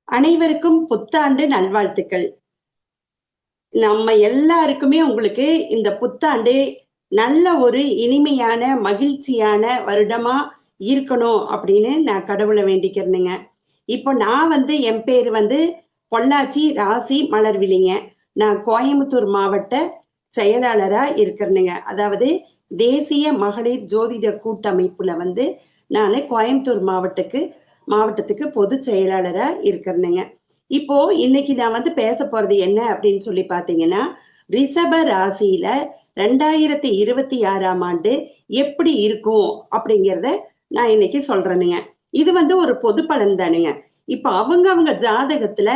அனைவருக்கும் புத்தாண்டு நல்வாழ்த்துக்கள். நம்ம எல்லாருக்குமே உங்களுக்கு இந்த புத்தாண்டு நல்ல ஒரு இனிமையான மகிழ்ச்சியான வருடமா இருக்கணும் அப்படின்னு நான் கடவுளை வேண்டிக்கிறேனுங்க. இப்போ நான் என் பேர் பொள்ளாச்சி ராசி மலர்விழிங்க. நான் கோயம்புத்தூர் மாவட்ட செயலாளரா இருக்கிறேனுங்க. அதாவது தேசிய மகளிர் ஜோதிட கூட்டமைப்புல நான் கோயம்புத்தூர் மாவட்டத்துக்கு பொது செயலாளரா இருக்கிறேனுங்க. இப்போ இன்னைக்கு நான் பேச போறது என்ன அப்படின்னு சொல்லி பாத்தீங்கன்னா, ரிஷப ராசியில 2026ஆம் ஆண்டு எப்படி இருக்கும் அப்படிங்கிறத நான் இன்னைக்கு சொல்றேனுங்க. இது ஒரு பொது பலன் தானுங்க. இப்ப அவங்க ஜாதகத்துல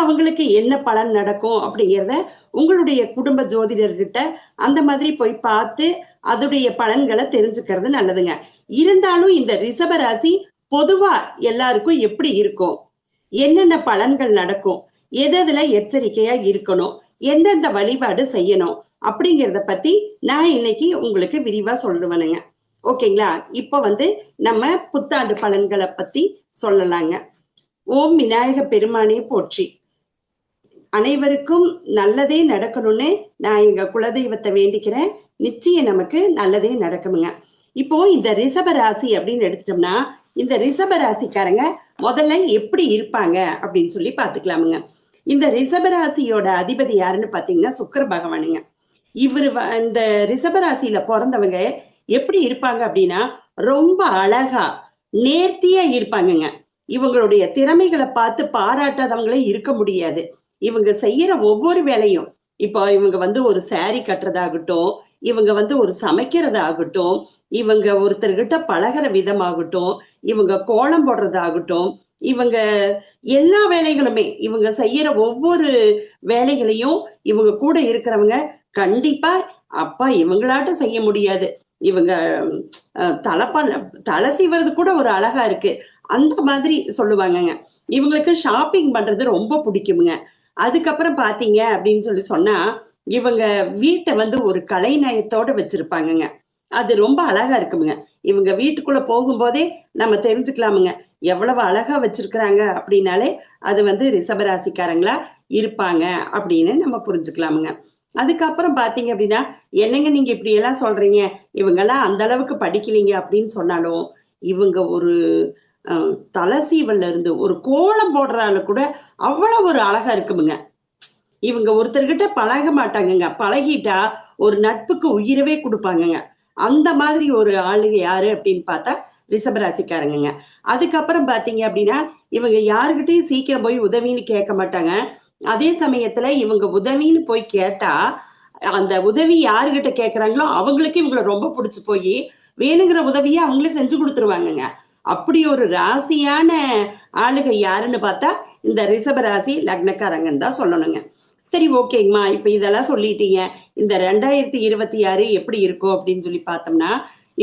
அவங்களுக்கு என்ன பலன் நடக்கும் அப்படிங்கிறத உங்களுடைய குடும்ப ஜோதிடர்கிட்ட அந்த மாதிரி போய் பார்த்து அதோடைய பலன்களை தெரிஞ்சுக்கிறது நல்லதுங்க. இருந்தாலும் இந்த ரிஷப ராசி பொதுவா எல்லாருக்கும் எப்படி இருக்கும், என்னென்ன பலன்கள் நடக்கும், எதுல எச்சரிக்கையா இருக்கணும், எந்தெந்த வழிபாடு செய்யணும் அப்படிங்கிறத பத்தி நான் இன்னைக்கு உங்களுக்கு விரிவா சொல்லுவேனுங்க. ஓகேங்களா? இப்ப நம்ம புத்தாண்டு பலன்களை பத்தி சொல்லலாங்க. ஓம் விநாயக பெருமானே போற்றி. அனைவருக்கும் நல்லதே நடக்கணும்னு நான் எங்க குலதெய்வத்தை வேண்டிக்கிறேன். நிச்சயம் நமக்கு நல்லதே நடக்குமுங்க. இப்போ இந்த ரிஷப ராசி அப்படின்னு எடுத்துட்டோம்னா, இந்த ரிஷப ராசிக்காரங்க முதல்ல எப்படி இருப்பாங்க அப்படின்னு சொல்லி பாத்துக்கலாமுங்க. இந்த ரிஷப ராசியோட அதிபதி யாருன்னு பாத்தீங்கன்னா சுக்கிர பகவானுங்க. இவரு இந்த ரிஷப ராசியில பிறந்தவங்க எப்படி இருப்பாங்க அப்படின்னா, ரொம்ப அழகா நேர்த்தியா இருப்பாங்கங்க. இவங்களுடைய திறமைகளை பார்த்து பாராட்டாதவங்களே இருக்க முடியாது. இவங்க செய்யற ஒவ்வொரு வேலையும், இப்போ இவங்க ஒரு சாரி கட்டுறதாகட்டும், இவங்க ஒரு சமைக்கிறதாகட்டும், இவங்க ஒருத்தர்கிட்ட பழகிற விதமாகட்டும், இவங்க கோலம் போடுறதாகட்டும், இவங்க எல்லா வேலைகளுமே இவங்க செய்யற ஒவ்வொரு வேலைகளையும் இவங்க கூட இருக்கிறவங்க கண்டிப்பா அப்பா இவங்களாட்டும் செய்ய முடியாது, இவங்க தலை சீவுறது கூட ஒரு அழகா இருக்கு அந்த மாதிரி சொல்லுவாங்கங்க. இவங்களுக்கு ஷாப்பிங் பண்றது ரொம்ப பிடிக்குமுங்க. அதுக்கப்புறம் பாத்தீங்க அப்படின்னு சொன்னா இவங்க வீட்டை ஒரு கலைநயத்தோட வச்சிருப்பாங்கங்க. அது ரொம்ப அழகா இருக்குமுங்க. இவங்க வீட்டுக்குள்ள போகும்போதே நம்ம தெரிஞ்சுக்கலாமுங்க எவ்வளவு அழகா வச்சிருக்கிறாங்க அப்படின்னாலே அது ரிஷபராசிக்காரங்களா இருப்பாங்க அப்படின்னு நம்ம புரிஞ்சுக்கலாமுங்க. அதுக்கப்புறம் பாத்தீங்க அப்படின்னா, என்னங்க நீங்க இப்படி எல்லாம் சொல்றீங்க, இவங்கெல்லாம் அந்த அளவுக்கு படிக்கலீங்க அப்படின்னு சொன்னாலும், இவங்க ஒரு தலை சீவல்ல இருந்து ஒரு கோலம் போடுறால கூட அவ்வளவு ஒரு அழகா இருக்குமுங்க. இவங்க ஒருத்தர்கிட்ட பழக மாட்டாங்கங்க, பழகிட்டா ஒரு நட்புக்கு உயிரவே கொடுப்பாங்கங்க. அந்த மாதிரி ஒரு ஆளுங்க யாரு அப்படின்னு பார்த்தா ரிஷபராசிக்காரங்க. அதுக்கப்புறம் பாத்தீங்க அப்படின்னா, இவங்க யாருக்கிட்டையும் சீக்கிரம் போய் உதவின்னு கேட்க மாட்டாங்க. அதே சமயத்துல இவங்க உதவின்னு போய் கேட்டா அந்த உதவி யாருகிட்ட கேட்கறாங்களோ அவங்களுக்கு இவங்களை ரொம்ப பிடிச்சு போய் வேணுங்கிற உதவியை அவங்களே செஞ்சு கொடுத்துருவாங்கங்க. அப்படி ஒரு ராசியான ஆளுகை யாருன்னு பார்த்தா இந்த ரிஷப ராசி லக்னக்காரங்கன்னு தான் சொல்லணுங்க. சரி, ஓகேங்கம்மா, இப்ப இதெல்லாம் சொல்லிட்டீங்க. இந்த 2026 எப்படி இருக்கும் அப்படின்னு சொல்லி பார்த்தோம்னா,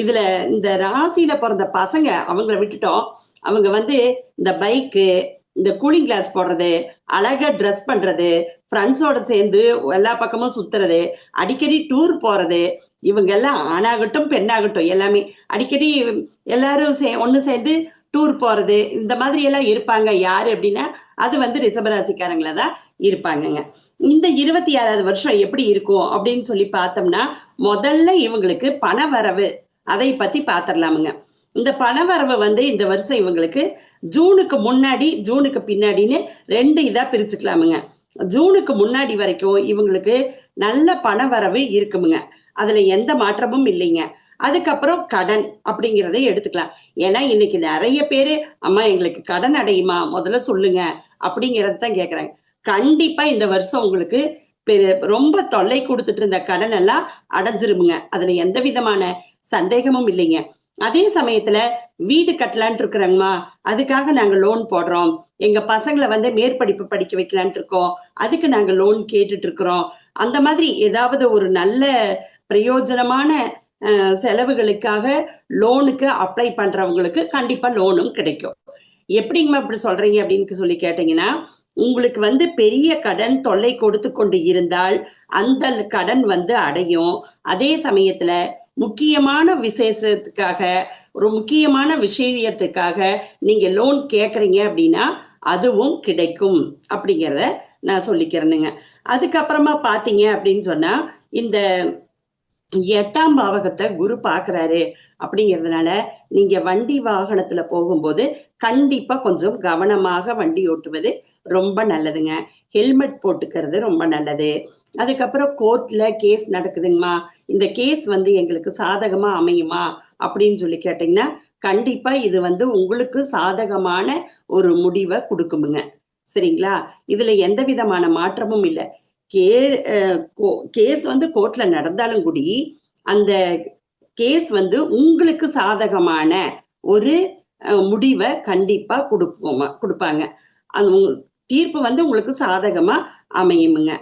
இதுல இந்த ராசியில பிறந்த பசங்க அவங்கள விட்டுட்டோம். அவங்க இந்த பைக்கு, இந்த கூலிங் கிளாஸ் போடுறது, அழகா ட்ரெஸ் பண்றது, ஃப்ரெண்ட்ஸோட சேர்ந்து எல்லா பக்கமும் சுத்துறது, அடிக்கடி டூர் போறது, இவங்க எல்லாம் ஆணாகட்டும் பெண்ணாகட்டும் எல்லாமே அடிக்கடி எல்லாரும் ஒண்ணு சேர்ந்து டூர் போறது, இந்த மாதிரி எல்லாம் இருப்பாங்க. யாரு அப்படின்னா அது ரிஷபராசிக்காரங்கள தான் இருப்பாங்கங்க. இந்த 26வது வருஷம் எப்படி இருக்கும் அப்படின்னு சொல்லி பார்த்தோம்னா, முதல்ல இவங்களுக்கு பண வரவு அதை பத்தி பாத்திரலாமுங்க. இந்த பணவரவு இந்த வருஷம் இவங்களுக்கு ஜூனுக்கு முன்னாடி ஜூனுக்கு பின்னாடின்னு ரெண்டு இதா பிரிச்சுக்கலாமுங்க. ஜூனுக்கு முன்னாடி வரைக்கும் இவங்களுக்கு நல்ல பணவரவு இருக்குமுங்க. அதுல எந்த மாற்றமும் இல்லைங்க. அதுக்கப்புறம் கடன் அப்படிங்கிறதை எடுத்துக்கலாம். ஏன்னா இன்னைக்கு நிறைய பேரு அம்மா எங்களுக்கு கடன் அடையுமா முதல்ல சொல்லுங்க அப்படிங்கறத தான் கேக்குறாங்க. கண்டிப்பா இந்த வருஷம் உங்களுக்கு ரொம்ப தொல்லை கொடுத்துட்டு இருந்த கடன் எல்லாம் அடைஞ்சிருமுங்க. அதுல எந்த விதமான சந்தேகமும் இல்லைங்க. அதே சமயத்துல வீடு கட்டலான் இருக்கிறாங்கம்மா, அதுக்காக நாங்க லோன் போடுறோம், எங்க பசங்களை மேற்படிப்பு படிக்க வைக்கலான் இருக்கோம், அதுக்கு நாங்க லோன் கேட்டுட்டு இருக்கிறோம், அந்த மாதிரி ஏதாவது ஒரு நல்ல பிரயோஜனமான செலவுகளுக்காக லோனுக்கு அப்ளை பண்றவங்களுக்கு கண்டிப்பா லோனும் கிடைக்கும். எப்படிங்கம்மா இப்படி சொல்றீங்க அப்படின்னு சொல்லி கேட்டீங்கன்னா, உங்களுக்கு வந்து பெரிய கடன் தொல்லை கொடுத்து கொண்டு இருந்தால் அந்த கடன் வந்து அடையும். அதே சமயத்துல முக்கியமான விசேஷத்துக்காக, ஒரு முக்கியமான விஷயத்துக்காக நீங்க லோன் கேக்குறீங்க அப்படின்னா அதுவும் கிடைக்கும் அப்படிங்கிறத நான் சொல்லிக்கிறேனுங்க. அதுக்கப்புறமா பாத்தீங்க அப்படின்னு சொன்னா, இந்த 8ஆம் பாவகத்தை குரு பாக்குறாரு அப்படிங்கிறதுனால நீங்க வண்டி வாகனத்துல போகும்போது கண்டிப்பா கொஞ்சம் கவனமாக வண்டி ஓட்டுவது ரொம்ப நல்லதுங்க. ஹெல்மெட் போட்டுக்கிறது ரொம்ப நல்லது. அதுக்கப்புறம் கோர்ட்ல கேஸ் நடக்குதுங்கம்மா, இந்த கேஸ் வந்து எங்களுக்கு சாதகமா அமையுமா அப்படின்னு சொல்லி கேட்டீங்கன்னா கண்டிப்பா இது வந்து உங்களுக்கு சாதகமான ஒரு முடிவை கொடுக்குமுங்க. சரிங்களா? இதுல எந்த விதமான மாற்றமும் இல்லை. கே கேஸ் வந்து கோர்ட்ல நடந்தாலும் கூடி அந்த கேஸ் வந்து உங்களுக்கு சாதகமான ஒரு முடிவை கண்டிப்பா கொடுப்பாங்க. அந்த தீர்ப்பு வந்து உங்களுக்கு சாதகமா அமையுமுங்க.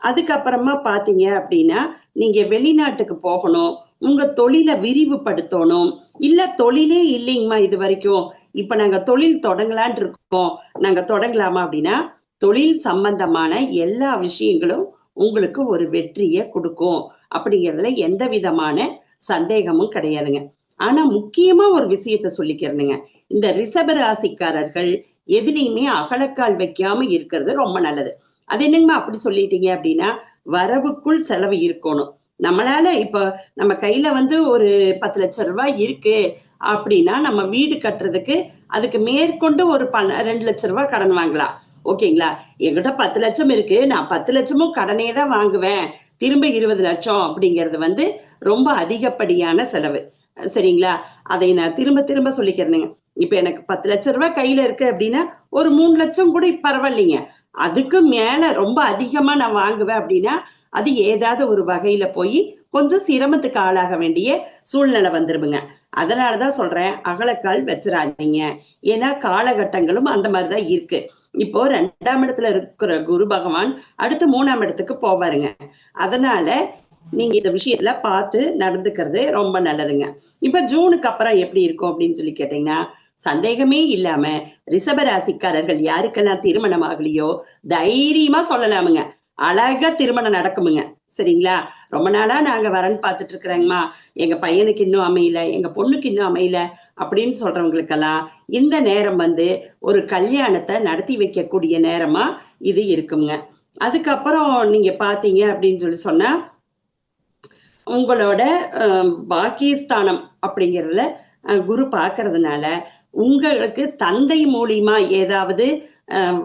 அதுக்கப்புறமா பாத்தீங்க அப்படின்னா, நீங்க வெளிநாட்டுக்கு போகணும், உங்க தொழிலை விரிவுபடுத்தணும், இல்ல தொழிலே இல்லைங்கம்மா இது வரைக்கும், இப்ப நாங்க தொழில் தொடங்கலான் இருக்கோம், நாங்க தொடங்கலாமா அப்படின்னா தொழில் சம்பந்தமான எல்லா விஷயங்களும் உங்களுக்கு ஒரு வெற்றியை கொடுக்கும் அப்படிங்கிறதுல எந்த விதமான சந்தேகமும் கிடையாதுங்க. ஆனா முக்கியமா ஒரு விஷயத்த சொல்லிக்கிறேனுங்க, இந்த ரிஷப ராசிக்காரர்கள் எதுலையுமே அகலக்கால் வைக்காம இருக்கிறது ரொம்ப நல்லது. அது என்னங்கம்மா அப்படி சொல்லிட்டீங்க அப்படின்னா, வரவுக்குள் செலவு இருக்கணும். நம்மளால இப்ப நம்ம கையில வந்து ஒரு 10 லட்சம் ரூபாய் இருக்கு அப்படின்னா நம்ம வீடு கட்டுறதுக்கு அதுக்கு மேற்கொண்டு ஒரு 2 லட்சம் ரூபாய் கடன் வாங்கலாம். ஓகேங்களா? என்கிட்ட 10 லட்சம் இருக்கு, நான் 10 லட்சமும் கடனே தான் வாங்குவேன், திரும்ப 20 லட்சம் அப்படிங்கிறது வந்து ரொம்ப அதிகப்படியான செலவு. சரிங்களா? அதை நான் திரும்ப திரும்ப சொல்லிக்கிறேனுங்க. இப்ப எனக்கு 10 லட்சம் ரூபாய் கையில இருக்கு அப்படின்னா ஒரு 3 லட்சம் கூட பரவாயில்லைங்க. அதுக்கு மேல ரொம்ப அதிகமா நான் வாங்குவேன் அப்படின்னா அது ஏதாவது ஒரு வகையில போய் கொஞ்சம் சிரமத்துக்கு ஆளாக வேண்டிய சூழ்நிலை வந்துருமுங்க. அதனாலதான் சொல்றேன், அகலக்கால் வச்சிடாதீங்க. ஏன்னா காலகட்டங்களும் அந்த மாதிரிதான் இருக்கு. இப்போ 2ஆம் இடத்துல இருக்கிற குரு பகவான் அடுத்து 3ஆம் இடத்துக்கு போவாருங்க. அதனால நீங்க இந்த விஷயத்துல பார்த்து நடந்துக்கிறது ரொம்ப நல்லதுங்க. இப்ப ஜூனுக்கு அப்புறம் எப்படி இருக்கும் அப்படின்னு சொல்லி கேட்டீங்கன்னா, சந்தேகமே இல்லாம ரிஷப ராசிக்காரர்கள் யாருக்கெல்லாம் திருமணம் ஆகலையோ தைரியமா சொல்லலாமுங்க, அழகா திருமணம் நடக்குமுங்க. சரிங்களா? ரொம்ப நாளா நாங்க வரன்னு பார்த்துட்டு இருக்கிறேங்கம்மா, எங்க பையனுக்கு இன்னும் அமையல, எங்க பொண்ணுக்கு இன்னும் அமையல அப்படின்னு சொல்றவங்களுக்கெல்லாம் இந்த நேரம் வந்து ஒரு கல்யாணத்தை நடத்தி வைக்கக்கூடிய நேரமா இது இருக்குங்க. அதுக்கப்புறம் நீங்க பாத்தீங்க அப்படின்னு சொல்லி சொன்னா, உங்களோட பாக்கியஸ்தானம் அப்படிங்கிறதுல குரு பார்க்கறதுனால உங்களுக்கு தந்தை மூலியமா ஏதாவது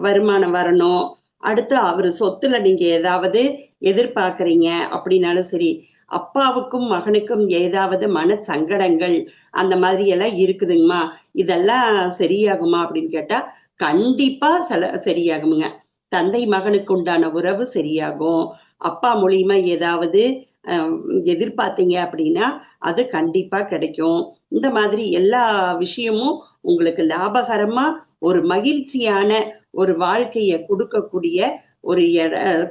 வருமானம் வரணும், அடுத்து அவர் சொத்துல நீங்க ஏதாவது எதிர்பார்க்கறீங்க அப்படின்னாலும் சரி, அப்பாவுக்கும் மகனுக்கும் ஏதாவது மன சங்கடங்கள் அந்த மாதிரி எல்லாம் இருக்குதுங்கம்மா, இதெல்லாம் சரியாகுமா அப்படின்னு கேட்டா கண்டிப்பா சரியாகுங்க. தந்தை மகனுக்கு உண்டான உறவு சரியாகும். அப்பா மூலியமா ஏதாவது எதிர்பார்த்தீங்க அப்படின்னா அது கண்டிப்பா கிடைக்கும். இந்த மாதிரி எல்லா விஷயமும் உங்களுக்கு லாபகரமா ஒரு மகிழ்ச்சியான ஒரு வாழ்க்கைய கொடுக்கக்கூடிய ஒரு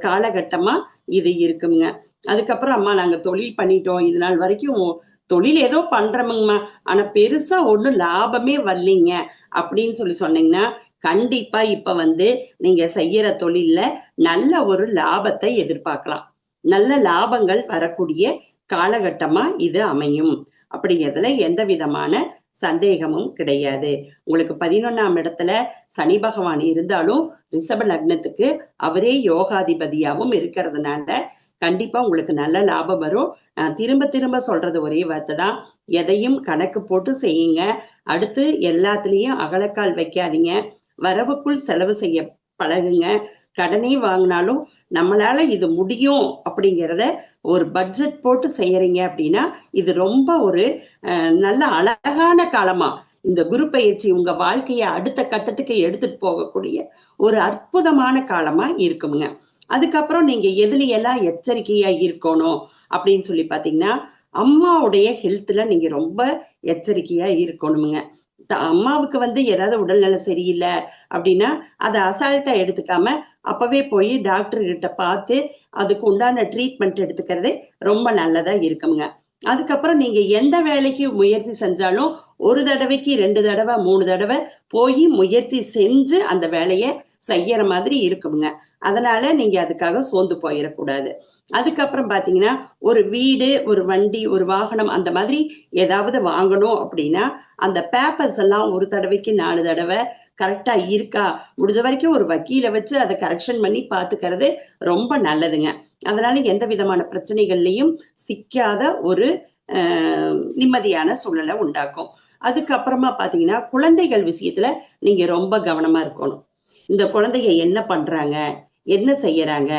காலகட்டமா இது இருக்குங்க. அதுக்கப்புறம் அம்மா நாங்க தொழில் பண்ணிட்டோம், இது நாள் வரைக்கும் தொழில் ஏதோ பண்றோமுங்கம்மா, ஆனா பெருசா ஒண்ணும் லாபமே வரலைங்க அப்படின்னு சொல்லி சொன்னீங்கன்னா கண்டிப்பா இப்ப வந்து நீங்க செய்யற தொழில்ல நல்ல ஒரு லாபத்தை எதிர்பார்க்கலாம். நல்ல லாபங்கள் வரக்கூடிய காலகட்டமா இது அமையும் அப்படிங்கிறதுல எந்த விதமான சந்தேகமும் கிடையாது. உங்களுக்கு 11ஆம் இடத்துல சனி பகவான் இருந்தாலும் ரிஷப லக்னத்துக்கு அவரே யோகாதிபதியாவும் இருக்கிறதுனால கண்டிப்பா உங்களுக்கு நல்ல லாபம் வரும். நான் திரும்ப திரும்ப சொல்றது ஒரே வார்த்தை தான், எதையும் கணக்கு போட்டு செய்யுங்க. அடுத்து எல்லாத்துலயும் அகலக்கால் வைக்காதீங்க, வரவுக்குள் செலவு செய்ய பழகுங்க. கடனே வாங்கினாலும் நம்மளால இது முடியும் அப்படிங்கிறத ஒரு பட்ஜெட் போட்டு செய்யறீங்க அப்படின்னா இது ரொம்ப ஒரு நல்ல அழகான காலமா, இந்த குரு பயிற்சி உங்க வாழ்க்கைய அடுத்த கட்டத்துக்கு எடுத்துட்டு போகக்கூடிய ஒரு அற்புதமான காலமா இருக்குங்க. அதுக்கப்புறம் நீங்க எதுலையெல்லாம் எச்சரிக்கையா இருக்கணும் அப்படின்னு சொல்லி பாத்தீங்கன்னா, அம்மாவுடைய ஹெல்த்ல நீங்க ரொம்ப எச்சரிக்கையா இருக்கணுங்க. அம்மாவுக்கு வந்து ஏதாவது உடல்நல சரியில்லை அப்படின்னா அதை அசால்ட்டா எடுத்துக்காம அப்பவே போய் டாக்டர் கிட்ட பார்த்து அதுக்கு உண்டான ட்ரீட்மெண்ட் எடுத்துக்கிறது ரொம்ப நல்லதா இருக்குங்க. அதுக்கப்புறம் நீங்க எந்த வேலைக்கு முயற்சி செஞ்சாலும் ஒரு தடவைக்கு 2 தடவை 3 தடவை போய் முயற்சி செஞ்சு அந்த வேலையை செய்யற மாதிரி இருக்குங்க. அதனால நீங்க அதுக்காக சோர்ந்து போயிடக்கூடாது. அதுக்கப்புறம் பாத்தீங்கன்னா ஒரு வீடு, ஒரு வண்டி, ஒரு வாகனம் அந்த மாதிரி ஏதாவது வாங்கணும் அப்படின்னா அந்த பேப்பர்ஸ் எல்லாம் ஒரு தடவைக்கு 4 தடவை கரெக்டா இருக்கா, முடிஞ்ச வரைக்கும் ஒரு வக்கீல வச்சு அதை கரெக்ஷன் பண்ணி பாத்துக்கிறது ரொம்ப நல்லதுங்க. அதனால எந்த விதமான பிரச்சனைகள்லையும் சிக்காத ஒரு நிம்மதியான சூழலை உண்டாக்கும். அதுக்கப்புறமா பாத்தீங்கன்னா குழந்தைகள் விஷயத்துல நீங்க ரொம்ப கவனமா இருக்கணும். இந்த குழந்தைங்க என்ன பண்றாங்க, என்ன செய்யறாங்க,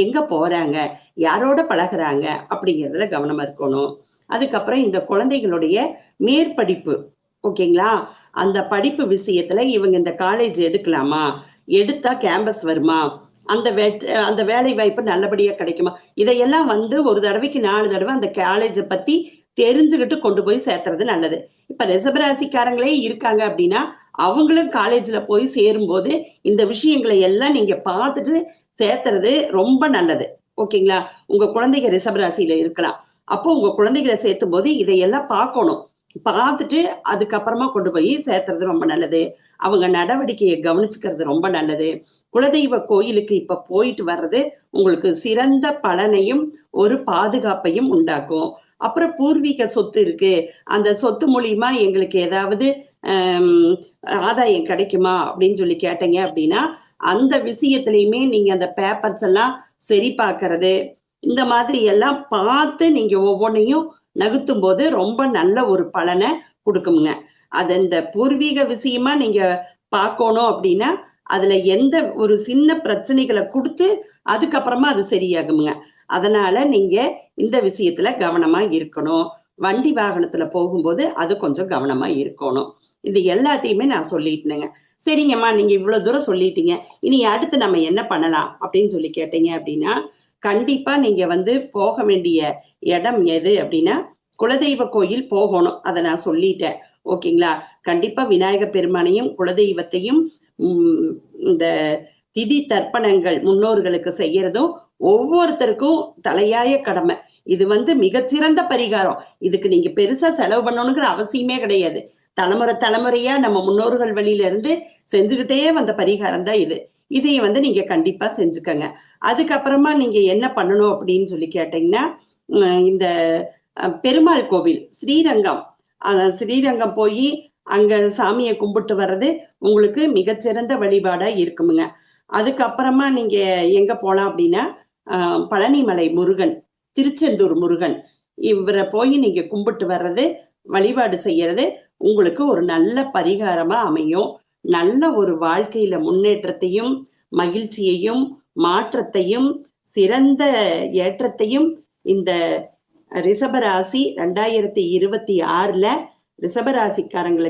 எங்க போறாங்க, யாரோட பழகுறாங்க அப்படிங்கிறதுல கவனமா இருக்கணும். அதுக்கப்புறம் இந்த குழந்தைகளுடைய மேற்படிப்பு, ஓகேங்களா, அந்த படிப்பு விஷயத்துல இவங்க இந்த காலேஜ் எடுக்கலாமா, எடுத்தா கேம்பஸ் வருமா, அந்த அந்த வேலை வாய்ப்பு நல்லபடியா கிடைக்குமா, இதையெல்லாம் ஒரு தடவைக்கு 4 தடவை அந்த காலேஜை பத்தி தெரிஞ்சுக்கிட்டு கொண்டு போய் சேர்த்துறது நல்லது. இப்ப ரிஷபராசிக்காரங்களே இருக்காங்க அப்படின்னா அவங்களும் காலேஜ்ல போய் சேரும்போது இந்த விஷயங்களை எல்லாம் நீங்க பார்த்துட்டு சேர்த்துறது ரொம்ப நல்லது. ஓகேங்களா, உங்க குழந்தைங்க ரிஷபராசியில இருக்கலாம். அப்போ உங்க குழந்தைகளை சேர்த்தும் போது இதையெல்லாம் பார்க்கணும். பார்த்துட்டு அதுக்கப்புறமா கொண்டு போய் சேர்த்துறது ரொம்ப நல்லது. அவங்க நடவடிக்கையை கவனிச்சுக்கிறது ரொம்ப நல்லது. குலதெய்வ கோயிலுக்கு இப்ப போயிட்டு வர்றது உங்களுக்கு சிறந்த பலனையும் ஒரு பாதுகாப்பையும் உண்டாக்கும். அப்புறம் பூர்வீக சொத்து இருக்கு, அந்த சொத்து மூலியமா எங்களுக்கு ஏதாவது ஆதாயம் கிடைக்குமா அப்படின்னு சொல்லி கேட்டீங்க அப்படின்னா அந்த விஷயத்திலயுமே நீங்க அந்த பேப்பர்ஸ் எல்லாம் சரி பார்க்கறது, இந்த மாதிரி எல்லாம் பார்த்து நீங்க ஒவ்வொன்றையும் நகுத்தும் போது ரொம்ப நல்ல ஒரு பலனை கொடுக்குங்க. அது இந்த பூர்வீக விஷயமா நீங்க பார்க்கணும் அப்படின்னா அதுல எந்த ஒரு சின்ன பிரச்சனைகளை கொடுத்து அதுக்கப்புறமா அது சரியாகுங்க. அதனால நீங்க இந்த விஷயத்துல கவனமா இருக்கணும். வண்டி வாகனத்துல போகும்போது அது கொஞ்சம் கவனமா இருக்கணும். இது எல்லாத்தையுமே நான் சொல்லிட்டேங்க. சரிங்கம்மா, நீங்க இவ்வளவு தூரம் சொல்லிட்டீங்க, இனி அடுத்து நம்ம என்ன பண்ணலாம் அப்படின்னு சொல்லி கேட்டீங்க அப்படின்னா கண்டிப்பா நீங்க போக வேண்டிய இடம் எது அப்படின்னா குலதெய்வ கோயில் போகணும். அதை நான் சொல்லிட்டேன். ஓகேங்களா, கண்டிப்பா விநாயக பெருமானையும் குலதெய்வத்தையும் இந்த திதி தர்ப்பணங்கள் முன்னோர்களுக்கு செய்யறதும் ஒவ்வொருத்தருக்கும் தலையாய கடமை. இது மிகச்சிறந்த பரிகாரம். இதுக்கு நீங்க பெருசா செலவு பண்ணணுங்கிற அவசியமே கிடையாது. தலைமுறை தலைமுறையா நம்ம முன்னோர்கள் வழியில இருந்து செஞ்சுக்கிட்டே வந்த பரிகாரம் தான் இது. இதையும் நீங்க கண்டிப்பா செஞ்சுக்கங்க. அதுக்கப்புறமா நீங்க என்ன பண்ணணும் அப்படின்னு சொல்லி கேட்டீங்கன்னா இந்த பெருமாள் கோவில் ஸ்ரீரங்கம், ஸ்ரீரங்கம் போய் அங்க சாமியை கும்பிட்டு வர்றது உங்களுக்கு மிகச்சிறந்த வழிபாடா இருக்குமுங்க. அதுக்கப்புறமா நீங்க எங்க போலாம் அப்படின்னா பழனிமலை முருகன், திருச்செந்தூர் முருகன், இவரை போய் நீங்க கும்பிட்டு வர்றது, வழிபாடு செய்யறது உங்களுக்கு ஒரு நல்ல பரிகாரமா அமையும். நல்ல ஒரு வாழ்க்கையில முன்னேற்றத்தையும் மகிழ்ச்சியையும் மாற்றத்தையும் சிறந்த ஏற்றத்தையும் இந்த ரிஷபராசி 2026ல ரிஷபராசிக்காரங்களுக்கு